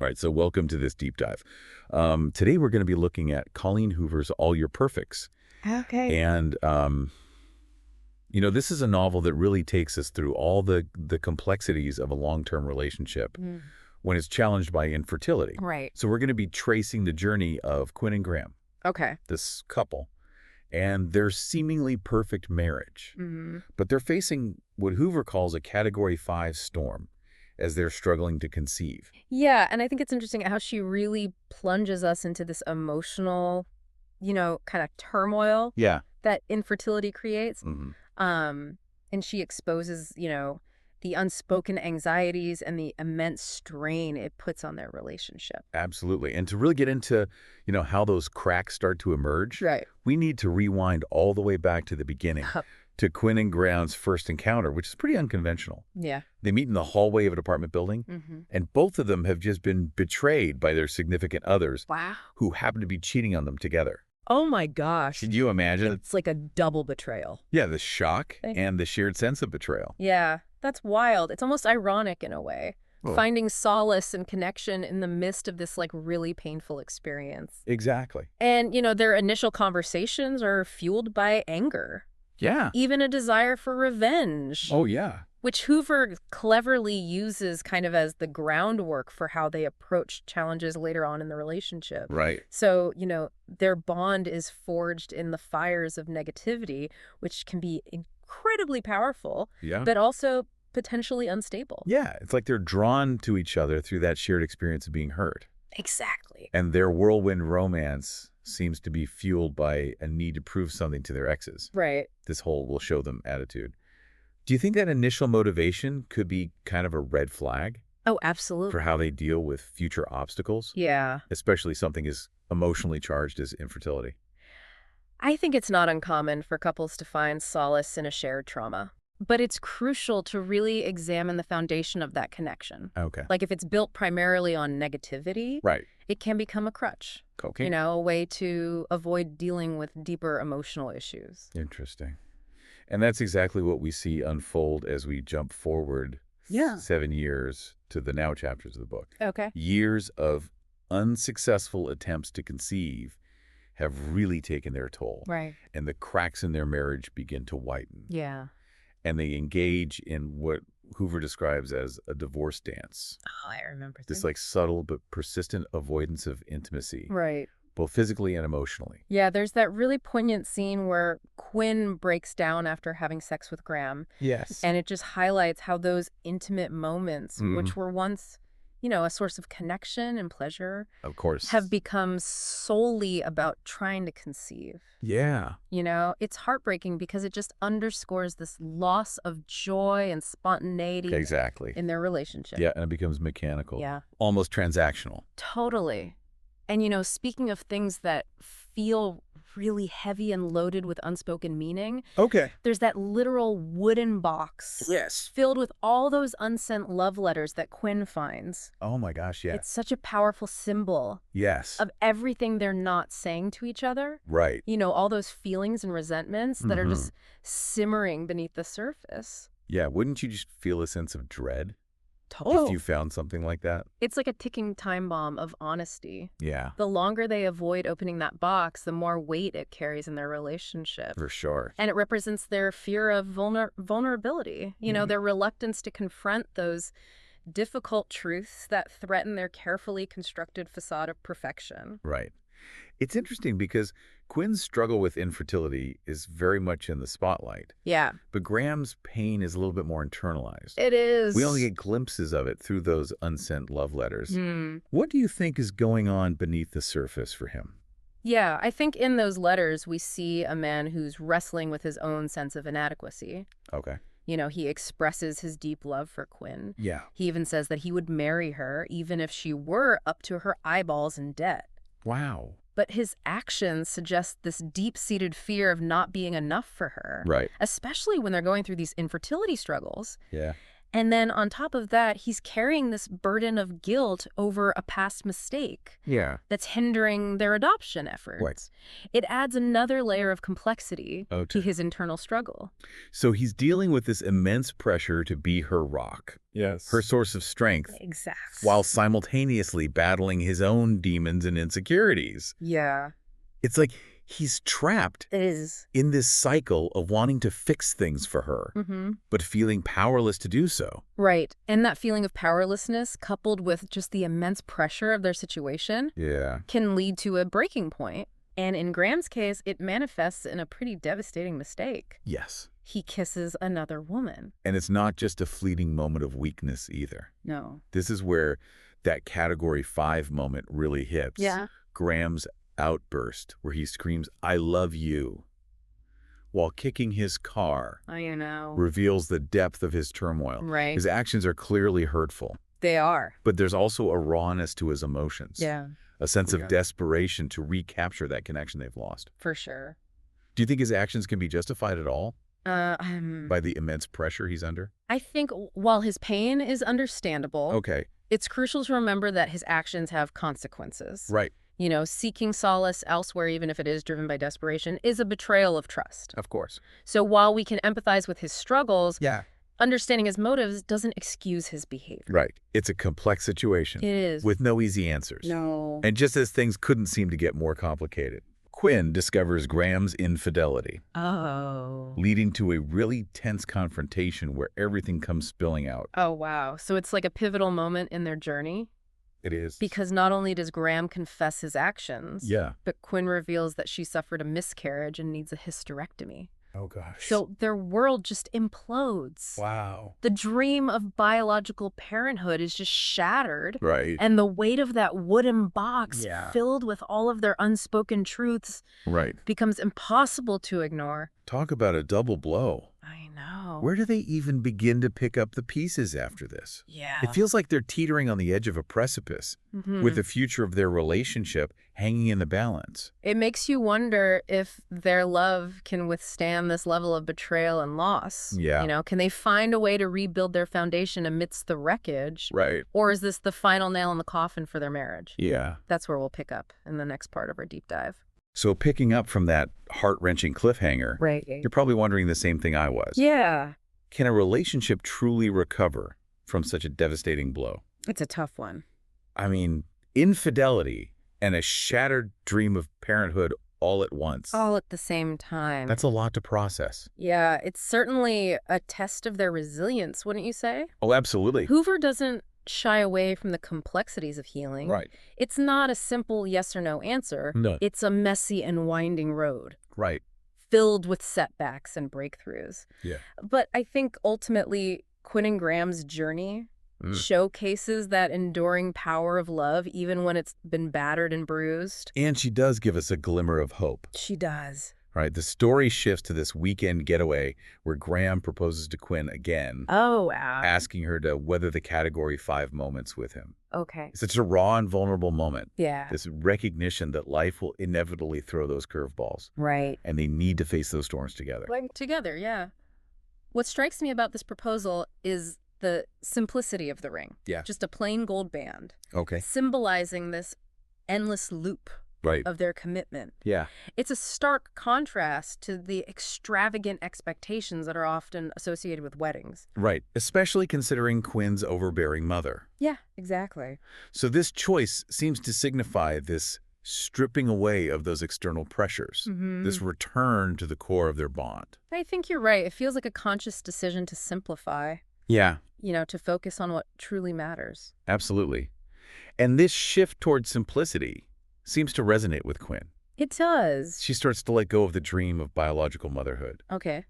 All right, so welcome to this deep dive. Today we're going to be looking at Colleen Hoover's All Your Perfects. Okay. And, this is a novel that really takes us through all the complexities of a long-term relationship when it's challenged by infertility. Right. So we're going to be tracing the journey of Quinn and Graham, Okay. this couple, and their seemingly perfect marriage. But they're facing what Hoover calls a Category 5 storm as they're struggling to conceive. Yeah, and I think it's interesting how she really plunges us into this emotional, kind of turmoil Yeah. that infertility creates. Mhm. And she exposes, the unspoken anxieties and the immense strain it puts on their relationship. Absolutely. And to really get into, how those cracks start to emerge, Right. we need to rewind all the way back to the beginning, to Quinn and Graham's first encounter, which is pretty unconventional. Yeah. They meet in the hallway of an apartment building, and both of them have just been betrayed by their significant others Wow. who happen to be cheating on them together. Oh my gosh. Can you imagine? It's like a double betrayal. Yeah, the shock and the shared sense of betrayal. Yeah, that's wild. It's almost ironic in a way. Oh. Finding solace and connection in the midst of this really painful experience. Exactly. And, their initial conversations are fueled by anger, Yeah. even a desire for revenge, Oh, yeah. which Hoover cleverly uses kind of as the groundwork for how they approach challenges later on in the relationship. Right. So, their bond is forged in the fires of negativity, which can be incredibly powerful, Yeah. but also potentially unstable. Yeah, it's like they're drawn to each other through that shared experience of being hurt. Exactly. And their whirlwind romance seems to be fueled by a need to prove something to their exes. Right. This whole "will show them" attitude. Do you think that initial motivation could be kind of a red flag Oh, absolutely. for how they deal with future obstacles? Yeah. Especially something as emotionally charged as infertility. I think it's not uncommon for couples to find solace in a shared trauma. But it's crucial to really examine the foundation of that connection. Okay. Like if it's built primarily on negativity, Right. it can become a crutch. Okay. A way to avoid dealing with deeper emotional issues. Interesting. And that's exactly what we see unfold as we jump forward 7 years to the now chapters of the book. Okay. Years of unsuccessful attempts to conceive have really taken their toll. Right. And the cracks in their marriage begin to widen. Yeah. And they engage in what Hoover describes as a divorce dance. Oh, I remember This subtle but persistent avoidance of intimacy, Right. both physically and emotionally. Yeah, there's that really poignant scene where Quinn breaks down after having sex with Graham. Yes. And it just highlights how those intimate moments, which were once, a source of connection and pleasure, Of course. have become solely about trying to conceive. Yeah. It's heartbreaking because it just underscores this loss of joy and spontaneity Exactly. in their relationship. Yeah, and it becomes mechanical. Yeah. Almost transactional. Totally. And, speaking of things that feel really heavy and loaded with unspoken meaning, Okay. there's that literal wooden box Yes. filled with all those unsent love letters that Quinn finds. Oh my gosh, yeah. It's such a powerful symbol Yes. of everything they're not saying to each other. Right. All those feelings and resentments that are just simmering beneath the surface. Yeah, wouldn't you just feel a sense of dread Totally. if you found something like that? It's like a ticking time bomb of honesty. Yeah, The longer they avoid opening that box, the more weight it carries in their relationship. for sure. And it represents their fear of vulnerability, their reluctance to confront those difficult truths that threaten their carefully constructed facade of perfection. Right. It's interesting because Quinn's struggle with infertility is very much in the spotlight, Yeah, but Graham's pain is a little bit more internalized. it is. We only get glimpses of it through those unsent love letters. Hmm. What do you think is going on beneath the surface for him? Yeah, I think in those letters we see a man who's wrestling with his own sense of inadequacy. Okay. He expresses his deep love for Quinn. Yeah. He even says that he would marry her even if she were up to her eyeballs in debt. Wow. But his actions suggest this deep-seated fear of not being enough for her. Right. Especially when they're going through these infertility struggles. Yeah. And then on top of that, he's carrying this burden of guilt over a past mistake Yeah. that's hindering their adoption efforts. Right. It adds another layer of complexity to Okay. his internal struggle. So he's dealing with this immense pressure to be her rock, Yes. her source of strength, Exactly. while simultaneously battling his own demons and insecurities. Yeah, It's like he's trapped it is. in this cycle of wanting to fix things for her, but feeling powerless to do so. Right. And that feeling of powerlessness, coupled with just the immense pressure of their situation, Yeah. can lead to a breaking point. And in Graham's case, it manifests in a pretty devastating mistake. Yes. He kisses another woman. And it's not just a fleeting moment of weakness either. No. This is where that Category 5 moment really hits. Yeah. Graham's outburst, where he screams, "I love you," while kicking his car, I know. reveals the depth of his turmoil. Right. His actions are clearly hurtful, They are. but there's also a rawness to his emotions. Yeah, A sense Yeah. of desperation to recapture that connection they've lost. for sure. Do you think his actions can be justified at all I by the immense pressure he's under? think while his pain is understandable, Okay, it's crucial to remember that his actions have consequences. right. You know, seeking solace elsewhere, even if it is driven by desperation, is a betrayal of trust. Of course. So while we can empathize with his struggles, Yeah. understanding his motives doesn't excuse his behavior. Right. It's a complex situation It is. with no easy answers. No. And just as things couldn't seem to get more complicated, Quinn discovers Graham's infidelity, Oh. leading to a really tense confrontation where everything comes spilling out. Oh, wow. So it's like a pivotal moment in their journey? It is. Because not only does Graham confess his actions, Yeah. but Quinn reveals that she suffered a miscarriage and needs a hysterectomy. Oh, gosh. So their world just implodes. Wow. The dream of biological parenthood is just shattered. Right. And the weight of that wooden box Yeah. filled with all of their unspoken truths Right. becomes impossible to ignore. Talk about a double blow. I know. Where do they even begin to pick up the pieces after this? Yeah. It feels like they're teetering on the edge of a precipice, with the future of their relationship hanging in the balance. It makes you wonder if their love can withstand this level of betrayal and loss. Yeah. You know, can they find a way to rebuild their foundation amidst the wreckage? Right. Or is this the final nail in the coffin for their marriage? Yeah. That's where we'll pick up in the next part of our deep dive. So picking up from that heart-wrenching cliffhanger, Right. you're probably wondering the same thing I was. Yeah. Can a relationship truly recover from such a devastating blow? It's a tough one. I mean, infidelity and a shattered dream of parenthood all at once. All at the same time. That's a lot to process. Yeah, it's certainly a test of their resilience, wouldn't you say? Oh, absolutely. Hoover doesn't shy away from the complexities of healing. Right. It's not a simple yes or no answer. No. It's a messy and winding road, Right. filled with setbacks and breakthroughs. Yeah. But I think ultimately, Quinn and Graham's journey showcases that enduring power of love, even when it's been battered and bruised. And she does give us a glimmer of hope. She does. Right. The story shifts to this weekend getaway where Graham proposes to Quinn again, Oh, wow. asking her to weather the Category 5 moments with him. Okay. It's such a raw and vulnerable moment. Yeah. This recognition that life will inevitably throw those curveballs, Right. and they need to face those storms together. Like together, yeah. What strikes me about this proposal is the simplicity of the ring. Yeah. Just a plain gold band, Okay. symbolizing this endless loop Right. of their commitment. Yeah. It's a stark contrast to the extravagant expectations that are often associated with weddings. Right. Especially considering Quinn's overbearing mother. Yeah, exactly. So this choice seems to signify this stripping away of those external pressures, this return to the core of their bond. I think you're right. It feels like a conscious decision to simplify, Yeah. you know, to focus on what truly matters. Absolutely. And this shift towards simplicity seems to resonate with Quinn. It does. She starts to let go of the dream of biological motherhood Okay.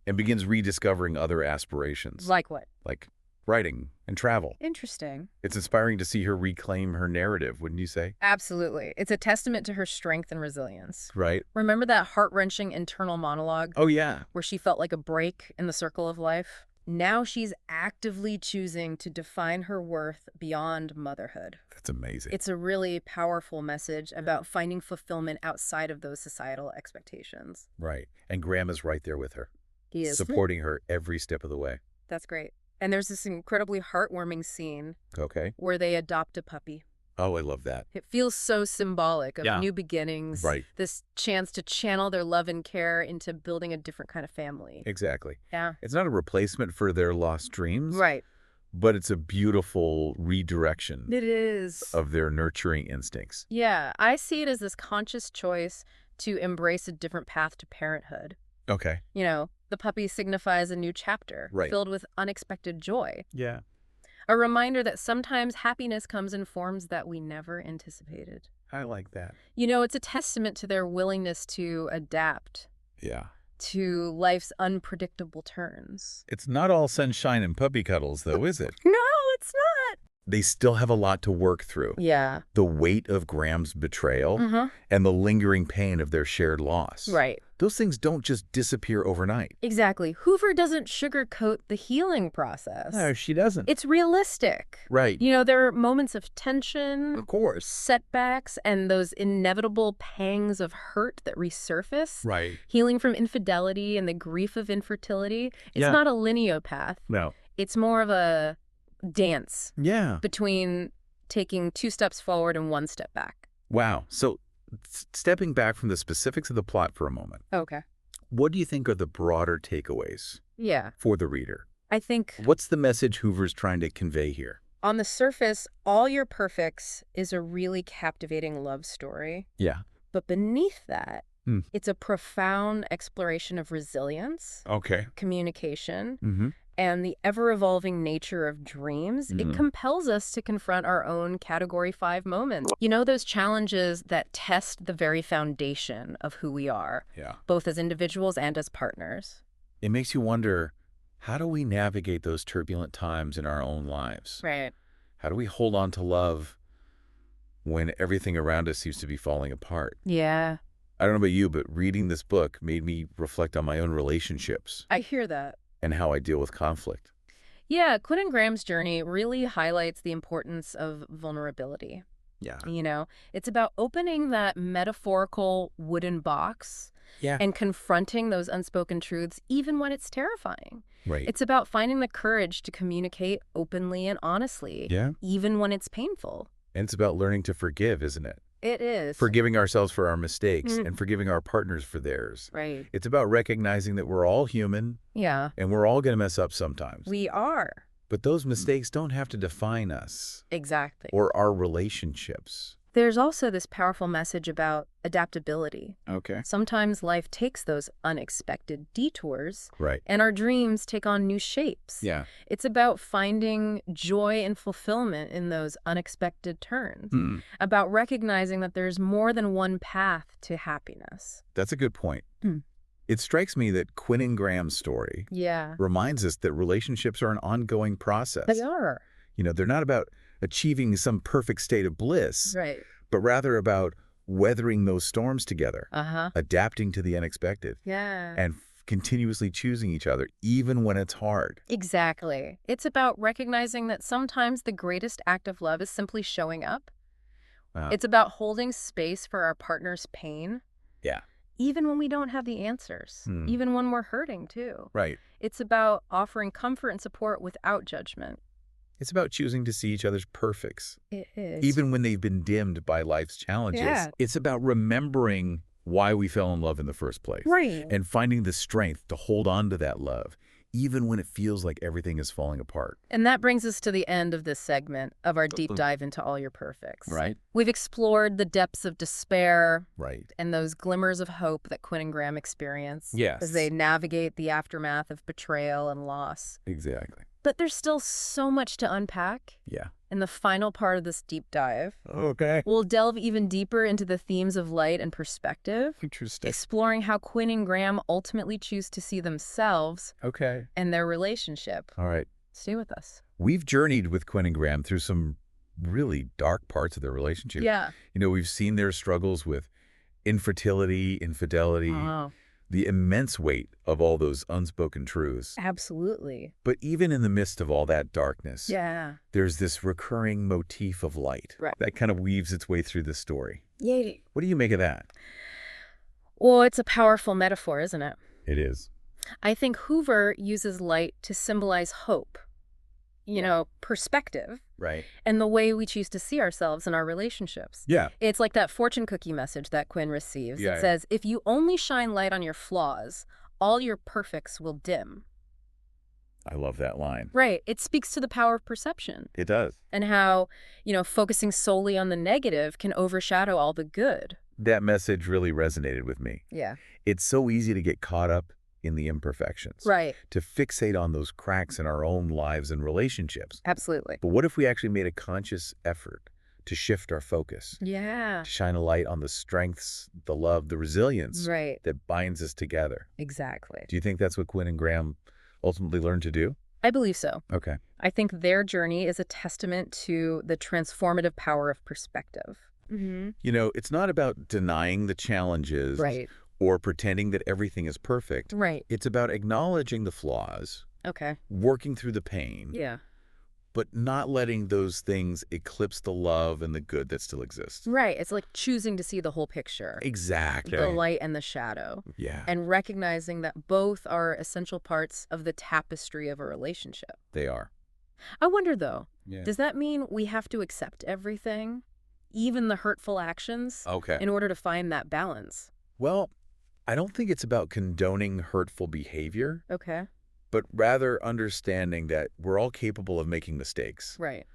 and begins rediscovering other aspirations, Like what? like writing and travel. Interesting. It's inspiring to see her reclaim her narrative, wouldn't you say? Absolutely. It's a testament to her strength and resilience. Right. Remember that heart-wrenching internal monologue Oh, yeah. where she felt like a break in the circle of life? Now she's actively choosing to define her worth beyond motherhood. That's amazing. It's a really powerful message about finding fulfillment outside of those societal expectations. Right. And Graham is right there with her, He is. supporting her every step of the way. That's great. And there's this incredibly heartwarming scene Okay. where they adopt a puppy. Oh, I love that. It feels so symbolic of Yeah. new beginnings, Right. this chance to channel their love and care into building a different kind of family. Exactly. Yeah. It's not a replacement for their lost dreams, Right. but it's a beautiful redirection It is. of their nurturing instincts. Yeah, I see it as this conscious choice to embrace a different path to parenthood. Okay. You know, the puppy signifies a new chapter, Right. filled with unexpected joy. Yeah. A reminder that sometimes happiness comes in forms that we never anticipated. I like that. You know, it's a testament to their willingness to adapt Yeah. to life's unpredictable turns. It's not all sunshine and puppy cuddles, though, is it? No, it's not. They still have a lot to work through. Yeah. The weight of Graham's betrayal and the lingering pain of their shared loss. Right. Those things don't just disappear overnight. Exactly. Hoover doesn't sugarcoat the healing process. No, she doesn't. It's realistic. Right. You know, there are moments of tension, Of course. setbacks, and those inevitable pangs of hurt that resurface. Right. Healing from infidelity and the grief of infertility. It's Yeah. not a linear path. No. It's more of a dance Yeah. between taking 2 steps forward and 1 step back. Wow. So, stepping back from the specifics of the plot for a moment, Okay. what do you think are the broader takeaways Yeah. for the reader? I think What's the message Hoover's trying to convey here? on the surface, All Your Perfects is a really captivating love story. Yeah. But beneath that, Hmm. it's a profound exploration of resilience, Okay. communication, Mm-hmm. and the ever-evolving nature of dreams. It compels us to confront our own Category 5 moments. You know, those challenges that test the very foundation of who we are, Yeah. both as individuals and as partners. It makes you wonder, how do we navigate those turbulent times in our own lives? Right. How do we hold on to love when everything around us seems to be falling apart? Yeah. I don't know about you, but reading this book made me reflect on my own relationships I hear that. and how I deal with conflict. Yeah, Quinn and Graham's journey really highlights the importance of vulnerability. Yeah. You know, it's about opening that metaphorical wooden box Yeah. and confronting those unspoken truths, even when it's terrifying. Right. It's about finding the courage to communicate openly and honestly, Yeah. even when it's painful. And it's about learning to forgive, isn't it? It is. Forgiving ourselves for our mistakes and forgiving our partners for theirs. Right. It's about recognizing that we're all human Yeah. and we're all going to mess up sometimes. We are. But those mistakes don't have to define us Exactly. or our relationships. There's also this powerful message about adaptability. Okay. Sometimes life takes those unexpected detours, Right. and our dreams take on new shapes. Yeah. It's about finding joy and fulfillment in those unexpected turns, about recognizing that there's more than one path to happiness. That's a good point. Hmm. It strikes me that Quinn and Graham's story Yeah. reminds us that relationships are an ongoing process. They are. You know, they're not about achieving some perfect state of bliss, Right. but rather about weathering those storms together, Uh-huh. adapting to the unexpected, Yeah. and continuously choosing each other, even when it's hard. Exactly. It's about recognizing that sometimes the greatest act of love is simply showing up. Wow. It's about holding space for our partner's pain. Yeah. Even when we don't have the answers, even when we're hurting too. Right. It's about offering comfort and support without judgment. It's about choosing to see each other's perfects, It is. even when they've been dimmed by life's challenges. Yeah. It's about remembering why we fell in love in the first place. Right. And finding the strength to hold on to that love, even when it feels like everything is falling apart. And that brings us to the end of this segment of our deep dive into All Your Perfects. Right. We've explored the depths of despair Right. and those glimmers of hope that Quinn and Graham experience Yes. as they navigate the aftermath of betrayal and loss. Exactly. But there's still so much to unpack. Yeah. In the final part of this deep dive, Okay. we'll delve even deeper into the themes of light and perspective, Interesting. exploring how Quinn and Graham ultimately choose to see themselves Okay. and their relationship. All right. Stay with us. We've journeyed with Quinn and Graham through some really dark parts of their relationship. Yeah. You know, we've seen their struggles with infertility, infidelity, Oh, the immense weight of all those unspoken truths. absolutely. But even in the midst of all that darkness, Yeah. there's this recurring motif of light Right. that kind of weaves its way through the story. Yay. What do you make of that? Well, it's a powerful metaphor, isn't it? It is. I think Hoover uses light to symbolize hope, perspective Right. and the way we choose to see ourselves in our relationships. Yeah. It's like that fortune cookie message that Quinn receives. Yeah, It yeah. says, if you only shine light on your flaws, all your perfects will dim. I love that line. Right. It speaks to the power of perception It does. and how, focusing solely on the negative can overshadow all the good. That message really resonated with me. Yeah. It's so easy to get caught up in the imperfections. Right. To fixate on those cracks in our own lives and relationships. Absolutely. But what if we actually made a conscious effort to shift our focus? Yeah. To shine a light on the strengths, the love, the resilience Right. that binds us together. Exactly. Do you think that's what Quinn and Graham ultimately learned to do? I believe so. Okay. I think their journey is a testament to the transformative power of perspective. Mm-hmm. It's not about denying the challenges Right. or pretending that everything is perfect. Right. It's about acknowledging the flaws, Okay. working through the pain, Yeah. but not letting those things eclipse the love and the good that still exists. Right. It's like choosing to see the whole picture. Exactly. The light and the shadow. Yeah, And recognizing that both are essential parts of the tapestry of a relationship. they are. I wonder, though, Yeah. does that mean we have to accept everything, even the hurtful actions, Okay. in order to find that balance? Well, I don't think it's about condoning hurtful behavior, Okay. but rather understanding that we're all capable of making mistakes. Right.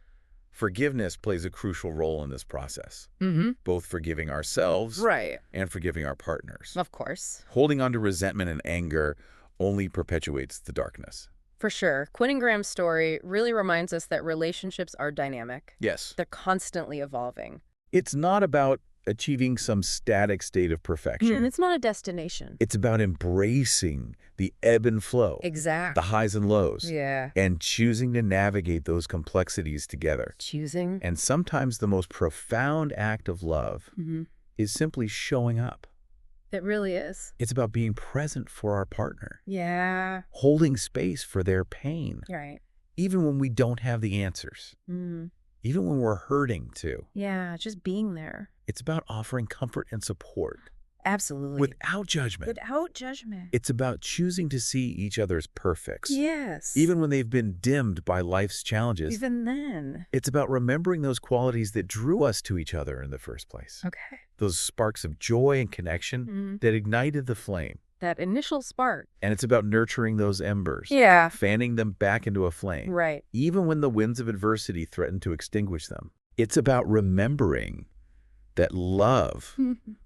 Forgiveness plays a crucial role in this process, Mm-hmm. both forgiving ourselves Right. and forgiving our partners. Of course. Holding on to resentment and anger only perpetuates the darkness. For sure. Quinn and Graham's story really reminds us that relationships are dynamic. Yes. They're constantly evolving. It's not about achieving some static state of perfection. And it's not a destination. It's about embracing the ebb and flow, Exactly. the highs and lows, Yeah. and choosing to navigate those complexities together. Choosing. And sometimes the most profound act of love Mm-hmm. is simply showing up. It really is. It's about being present for our partner, Yeah. holding space for their pain, Right. even when we don't have the answers, Mm. even when we're hurting too. Yeah. Just being there. It's about offering comfort and support Absolutely. without judgment. Without judgment. It's about choosing to see each other's perfects, Yes. even when they've been dimmed by life's challenges. Even then. It's about remembering those qualities that drew us to each other in the first place. Okay. Those sparks of joy and connection Mhm. that ignited the flame. That initial spark. And it's about nurturing those embers, Yeah. fanning them back into a flame, Right. even when the winds of adversity threaten to extinguish them. It's about remembering that love,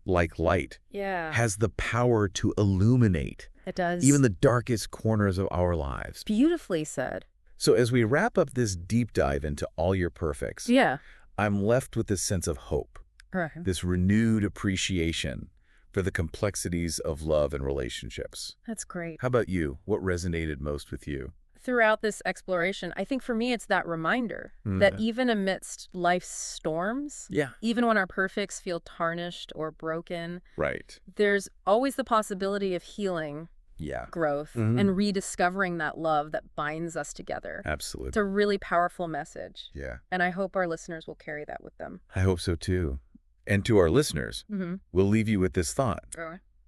like light, Yeah. has the power to illuminate It does. even the darkest corners of our lives. Beautifully said. So as we wrap up this deep dive into all your perfects, Yeah. I'm left with this sense of hope, Right. this renewed appreciation for the complexities of love and relationships. That's great. How about you? What resonated most with you? Throughout this exploration, I think for me it's that reminder that even amidst life's storms, Yeah. even when our perfects feel tarnished or broken, Right. there's always the possibility of healing, Yeah. growth, and rediscovering that love that binds us together. Absolutely. It's a really powerful message, Yeah. and I hope our listeners will carry that with them. I hope so too. And to our listeners, Mm-hmm. we'll leave you with this thought.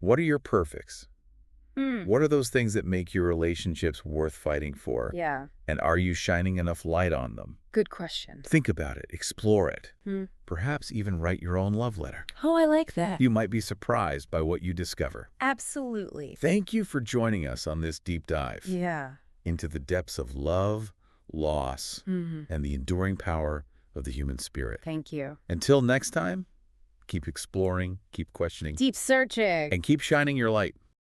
What are your perfects? What are those things that make your relationships worth fighting for? Yeah, And are you shining enough light on them? good question. Think about it. Explore it. Hmm. Perhaps even write your own love letter. Oh, I like that. You might be surprised by what you discover. Absolutely. Thank you for joining us on this deep dive Yeah. into the depths of love, loss, and the enduring power of the human spirit. Thank you. Until next time, keep exploring, keep questioning, Deep searching. and keep shining your light.